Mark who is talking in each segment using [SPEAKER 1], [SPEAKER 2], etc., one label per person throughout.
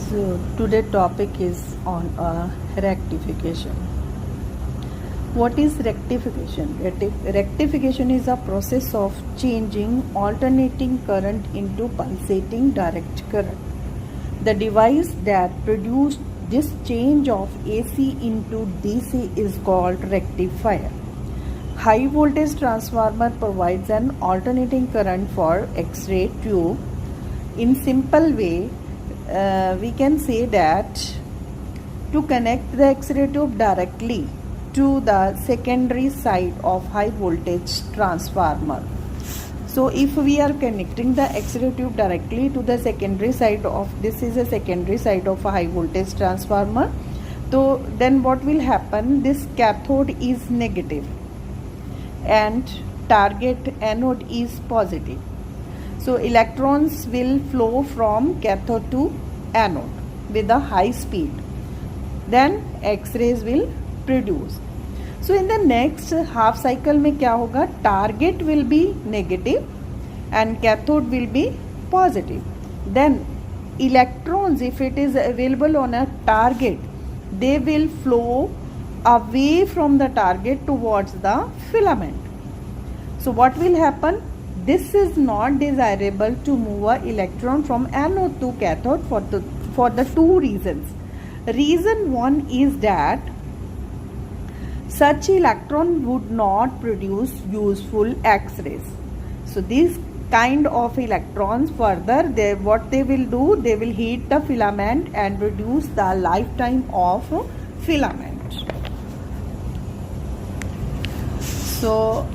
[SPEAKER 1] So today topic is on rectification. What is rectification? Rectification is a process of changing alternating current into pulsating direct current. The device that produced this change of AC into DC is called rectifier. High voltage transformer provides an alternating current for X-ray tube. In simple way, we can say that to connect the X-ray tube directly to the secondary side of high voltage transformer. So if we are connecting the X-ray tube directly to the secondary side of, this is a secondary side of a high voltage transformer, so then what will happen, this cathode is negative and target anode is positive. So electrons will flow from cathode to anode with a high speed. Then X-rays will produce. So in the next half cycle में क्या होगा, target will be negative and cathode will be positive. Then electrons, if it is available on a target, they will flow away from the target towards the filament. So what will happen? This is not desirable to move an electron from anode to cathode for the two reasons. Reason one is that such electron would not produce useful X-rays. So these kind of electrons further, what they will do, they will heat the filament and reduce the lifetime of filament. So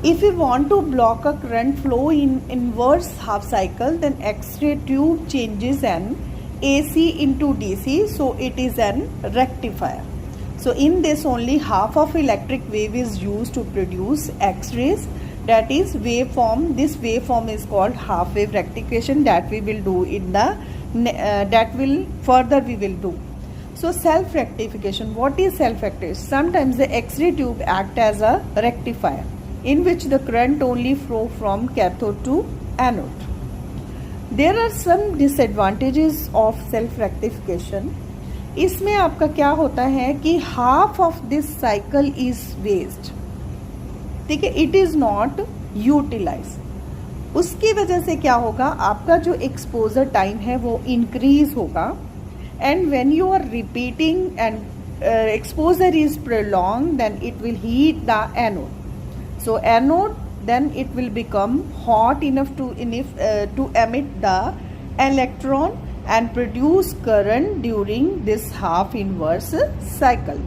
[SPEAKER 1] if we want to block a current flow in inverse half cycle, then X-ray tube changes an AC into DC, so it is an rectifier. So in this only half of electric wave is used to produce X-rays, that is waveform. This waveform is called half wave rectification, that we will do in the we will do. So self rectification. What is self rectification? Sometimes the X-ray tube act as a rectifier in which the current only flow from cathode to anode. There are some disadvantages of self rectification. इसमें आपका क्या होता है कि half of this cycle is waste, ठीक है, it is not utilized. उसकी वजह से क्या होगा, आपका जो exposure time है वो increase होगा, and when you are repeating and exposure is prolonged, then it will heat the anode. So anode, then it will become hot enough to emit the electron and produce current during this half inverse cycle.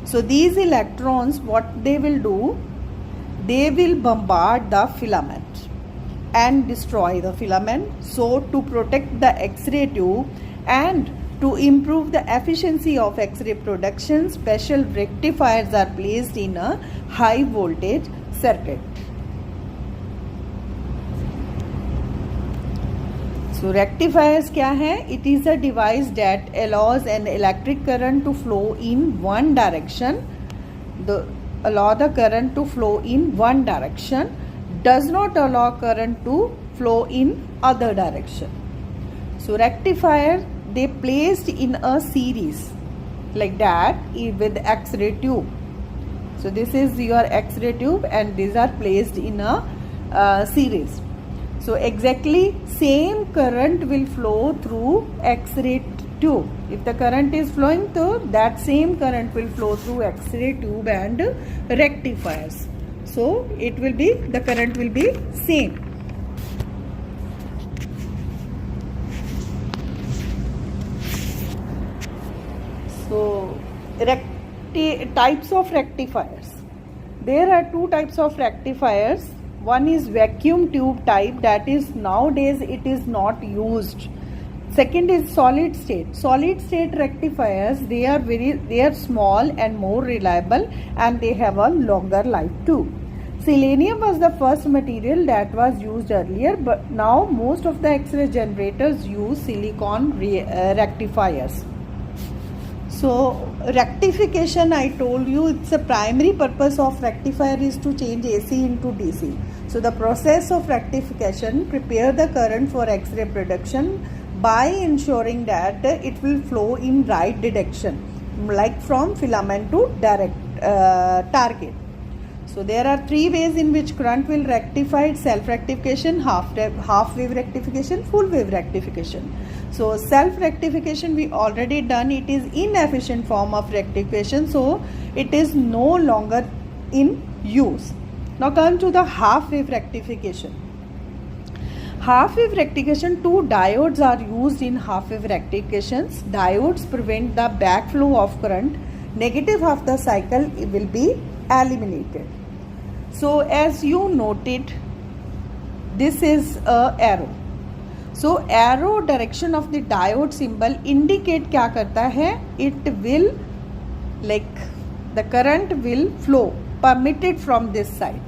[SPEAKER 1] So these electrons, what they will do, they will bombard the filament and destroy the filament. So to protect the X-ray tube and to improve the efficiency of X-ray production, special rectifiers are placed in a high voltage circuit. So rectifiers क्या है? It is a device that allows an electric current to flow in one direction. Allow the current to flow in one direction, does not allow current to flow in other direction. So rectifier, they placed in a series like that with X-ray tube. So this is your X-ray tube and these are placed in a series. So exactly same current will flow through X-ray tube. If the current is flowing through, that same current will flow through X-ray tube and rectifiers. So it will be, the current will be same. So types of rectifiers. There are two types of rectifiers. One is vacuum tube type, that is nowadays it is not used. Second is solid state. Solid state rectifiers, they are small and more reliable and they have a longer life too. Selenium was the first material that was used earlier, but now most of the X-ray generators use silicon rectifiers. So rectification, I told you, it's a primary purpose of rectifier is to change AC into DC. So the process of rectification prepare the current for X-ray production by ensuring that it will flow in right direction, like from filament to direct target. So there are three ways in which current will rectify: self rectification, half wave rectification, full wave rectification. So self rectification we already done. It is inefficient form of rectification, so it is no longer in use. Now come to the half wave rectification. Half wave rectification, two diodes are used in half wave rectifications. Diodes prevent the backflow of current. Negative half the cycle will be eliminated. So as you noted, this is a arrow. So arrow direction of the diode symbol indicate क्या करता है? It will, like, the current will flow permitted from this side.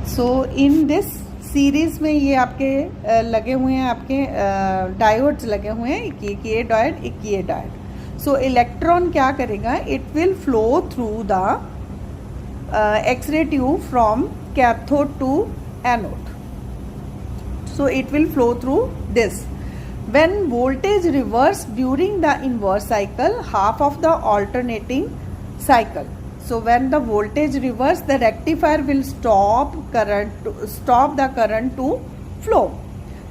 [SPEAKER 1] So in this series में ये आपके लगे हुए हैं, आपके डायोड्स लगे हुए हैं, एक ये डायोड, एक ये डायोड. सो इलेक्ट्रॉन क्या करेगा? It will flow through the X ray tube from cathode to anode. So it will flow through this. When voltage reverse during the inverse cycle, half of the alternating cycle. So when the voltage reverse, the rectifier will stop the current to flow.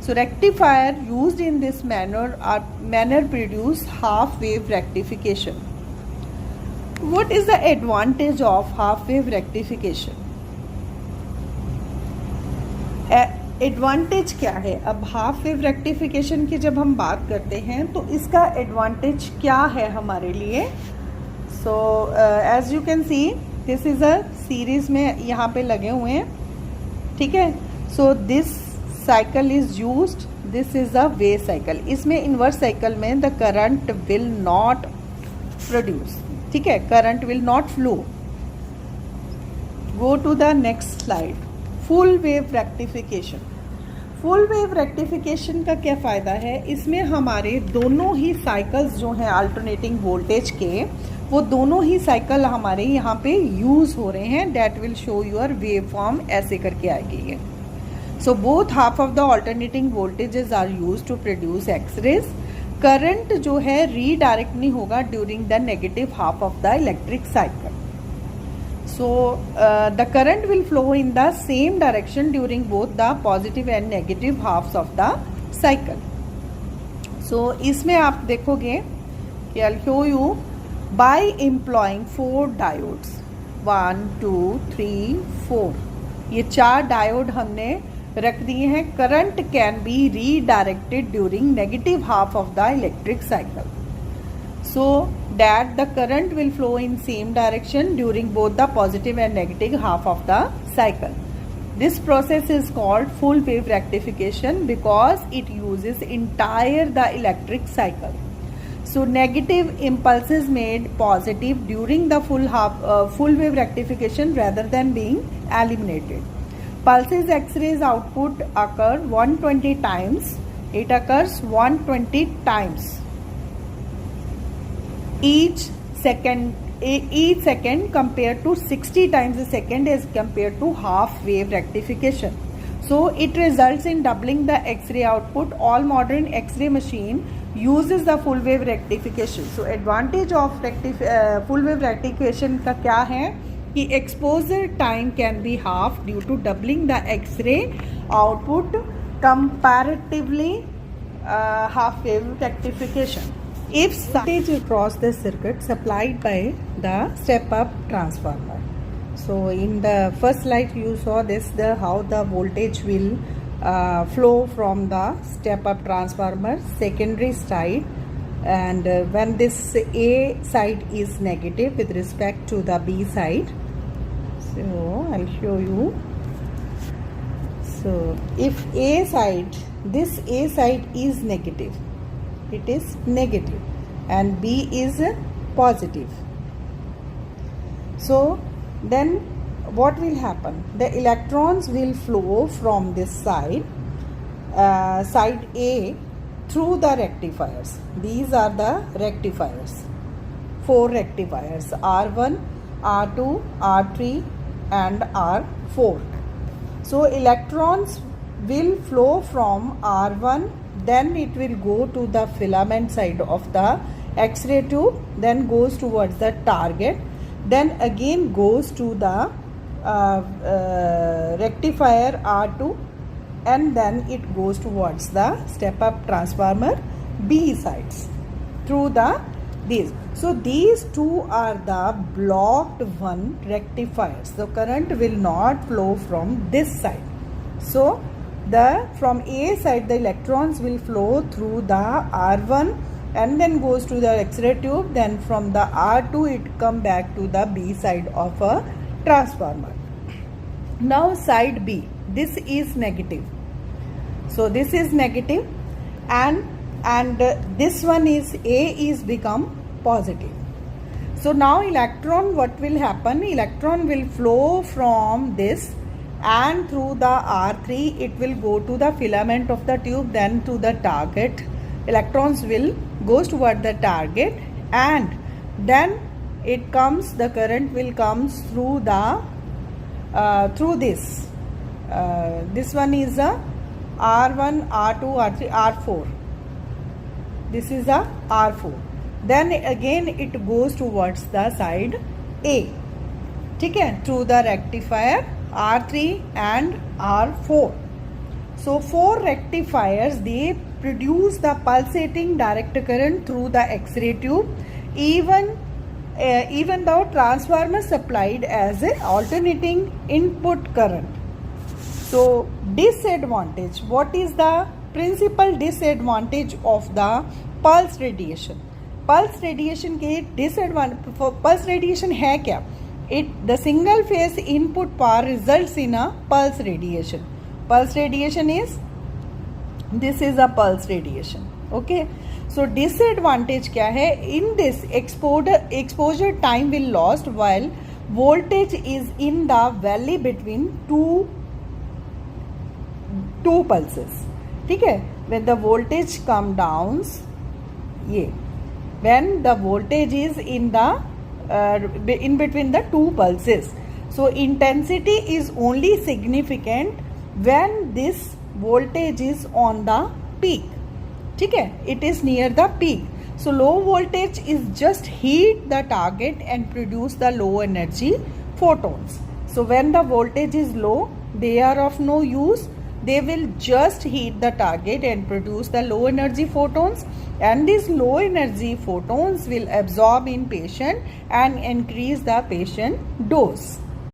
[SPEAKER 1] So rectifier used in this manner produce half wave rectification. What is the advantage of half wave rectification? Advantage क्या है? अब half wave rectification की जब हम बात करते हैं तो इसका एडवांटेज क्या है हमारे लिए? So as you can see, this is a series में यहाँ पे लगे हुए हैं, ठीक है. So this cycle is used, this is a way cycle. इसमें इनवर्स साइकिल में the current will not produce, ठीक है, current will not flow. Go to the next slide. Full wave rectification. Full wave rectification का क्या फ़ायदा है? इसमें हमारे दोनों ही साइकिल्स जो हैं अल्टरनेटिंग वोल्टेज के, वो दोनों ही साइकिल हमारे यहाँ पे यूज़ हो रहे हैं. That will show your wave form, ऐसे करके आएगी ये. So both half of the alternating voltages are use to produce X rays. Current जो है रीडायरेक्ट नहीं होगा during the negative half of the electric cycle. So the current will flow in the same direction during both the positive and negative halves of the cycle. So इसमें आप देखोगे कि I'll show you by employing 4 diodes. 1, 2, 3, 4. ये 4 diode हमने रख दिए हैं. Current can be redirected during negative half of the electric cycle. So that the current will flow in same direction during both the positive and negative half of the cycle. This process is called full wave rectification because it uses entire the electric cycle. So negative impulses made positive during the full wave rectification rather than being eliminated. Pulses X-rays output occur 120 times. It occurs 120 times. Each second compared to 60 times a second as compared to half wave rectification. So it results in doubling the X-ray output. All modern X-ray machine uses the full wave rectification. So advantage of full wave rectification का क्या है कि exposure time can be half due to doubling the X-ray output comparatively half wave rectification. If voltage across the circuit supplied by the step-up transformer. So in the first slide you saw this, how the voltage will flow from the step-up transformer secondary side, and when this A side is negative with respect to the B side. So I'll show you. So if this A side is negative, it is negative and B is positive. So then what will happen? The electrons will flow from this side, side A, through the rectifiers. These are the rectifiers, 4 rectifiers, R1, R2, R3 and R4. So electrons will flow from R1, then it will go to the filament side of the X-ray tube, then goes towards the target, then again goes to the rectifier R2, and then it goes towards the step-up transformer B sides through these. So these two are the blocked one rectifiers. The current will not flow from this side. So from A side the electrons will flow through the R1 and then goes to the X-ray tube. Then from the R2 it come back to the B side of a transformer. Now side B, this is negative. So this is negative, and this one is A is become positive. So now electron, what will happen? Electron will flow from this and through the R3 it will go to the filament of the tube, then to the target. Electrons will goes toward the target, and then it comes, the current will comes through the through this. This one is a R1, R2, R3, R4. This is a R4. Then again it goes towards the side A. Okay, through the rectifier R3 and R4. So 4 rectifiers, they produce the pulsating direct current through the X-ray tube, even though transformer supplied as an alternating input current. So disadvantage, what is the principal disadvantage of the pulse radiation? Pulse radiation के disadvantage, pulse radiation है क्या? The single phase input power results in a pulse radiation. Pulse radiation is, this is a pulse radiation. Okay, so disadvantage क्या है? In this exposure time will lost while voltage is in the valley between two pulses. ठीक है, when the voltage come down, ये when the voltage is in in between the two pulses. So intensity is only significant when this voltage is on the peak. ठीक है, it is near the peak. So low voltage is just heat the target and produce the low energy photons. So when the voltage is low, they are of no use. They will just heat the target and produce the low energy photons, and these low energy photons will absorb in patient and increase the patient dose.